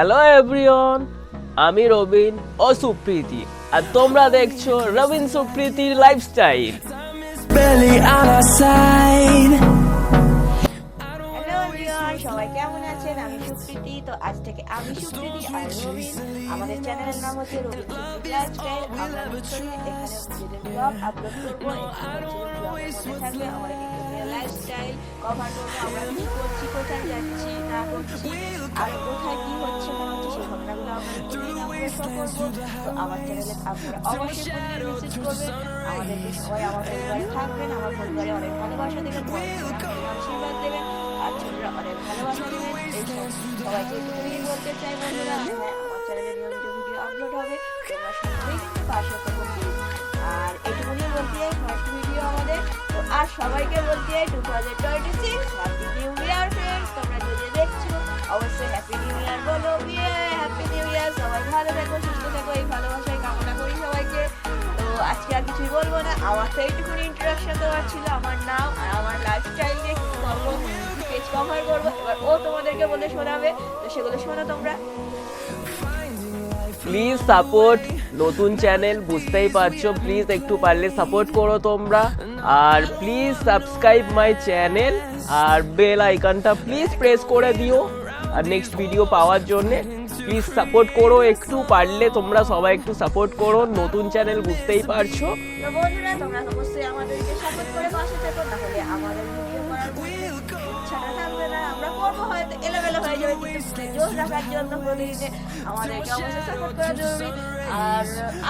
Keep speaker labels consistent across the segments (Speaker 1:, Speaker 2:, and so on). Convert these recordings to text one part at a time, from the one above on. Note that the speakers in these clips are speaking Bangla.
Speaker 1: হ্যালো এভরিওয়ান, আমি রবিন ও সুপ্রীতি, আর তোমরা দেখছো রবিন সুপ্রীতির লাইফস্টাইল।
Speaker 2: হ্যালো এভরিওয়ান, সবাই কেমন আছেন? আমি সুপ্রীতি। তো আজ থেকে আমি সুপ্রীতি আর রবিন, আমাদের চ্যানেলের নাম হচ্ছে রবিন সুপ্রীতি লাইফস্টাইল। আমরা এখানে নিজেদের ব্লগ আপলোড করবো। এখানে হচ্ছে থাকবে আমাদের লাইফস্টাইল কভার করবো, আমরা কি করছি, কোথায় যাচ্ছি না করছি, আর কোথায় কি হচ্ছে না হচ্ছে সেই ঘটনাগুলো আমরা করবো। তো আমার চ্যানেলে আপনারা অবশ্যই ভিজিট করবেন। আমাদেরকে সবাই আমার পরিবারে থাকবেন, আমার পরিবারে অনেক ভালোবাসা দেবেন, আশীর্বাদ দেবেন, আর ছোটরা অনেক ভালোবাসা দেবেন। সবাইকে একটুখানি বলতে চাই বন্ধুরা, হ্যাঁ আমার চ্যানেলে নিয়মিত ভিডিও আপলোড হবে, তোমরা সবাই কিন্তু পাশে থাকুন। আর এইটুকুনি বলতে চাই ফার্স্ট ভিডিও আমাদের। তো আর সবাইকে বলতে চাই 2026 হ্যাপি নিউ ইয়ার ফ্রেন্ডস। তোমরা যদি দেখছো অবশ্যই হ্যাপি নিউ ইয়ার বলো, হ্যাপি নিউ ইয়ার। সবাই ভালো থাকো, সুস্থ থাকো, এই ভালোবাসায় কামনা করি সবাইকে। তো আজকে আর কিছুই বলবো না, আমার তো এইটুকুনি ইন্ট্রোডাকশন দেওয়ার ছিল, আমার নাম আর আমার লাইফস্টাইল নিয়ে কি করবো, পেজ কভার করবো। এবার ও তোমাদেরকে বলে শোনাবে, তো সেগুলো শোনো তোমরা।
Speaker 1: প্লিজ সাপোর্ট, নতুন চ্যানেল বুঝতেই পারছো, প্লিজ একটু পারলে সাপোর্ট করো তোমরা। আর প্লিজ সাবস্ক্রাইব মাই চ্যানেল, আর বেল আইকনটা প্লিজ প্রেস করে দিও আর নেক্সট ভিডিও পাওয়ার জন্যে। প্লিজ সাপোর্ট করো, একটু পারলে তোমরা সবাই একটু সাপোর্ট করো, নতুন চ্যানেল বুঝতেই পারছো।
Speaker 2: তো বন্ধুরা তোমরা অবশ্যই আমাদেরকে সাপোর্ট করে পাশে থাকো, তাহলে আমাদের ভিডিও করার ইচ্ছাটা থাকবে না, আমরা করবো হয়তো এলোমেলো হয়ে যাবে, কিন্তু জোর রাখার জন্য প্রতিদিনে আমাদেরকে অবশ্যই সাপোর্ট করা জরুরি।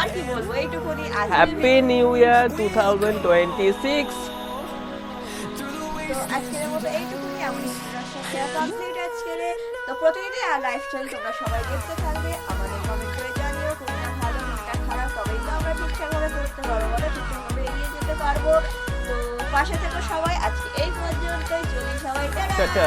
Speaker 2: আর কি বলবো, এইটুকুনি।
Speaker 1: Happy new year 2026।
Speaker 2: তো আজকের মতো এইটুকুনি, আমার ইন্ট্রোডাকশন দেওয়া কমপ্লিট আজকের। তো প্রতিদিনই আর লাইফস্টাইল তোমরা সবাই দেখতে থাকবে, আমাদের কমেন্ট করে জানিও কোনটা ভালো কোনটা খারাপ, তবেই তো আমরা ঠিকঠাকভাবে করতে পারবো, বলে ঠিকঠাকভাবে এগিয়ে যেতে পারবো। তো পাশে থেকো সবাই। আজকে এই পর্যন্তই, চলি সবাই, টাটা।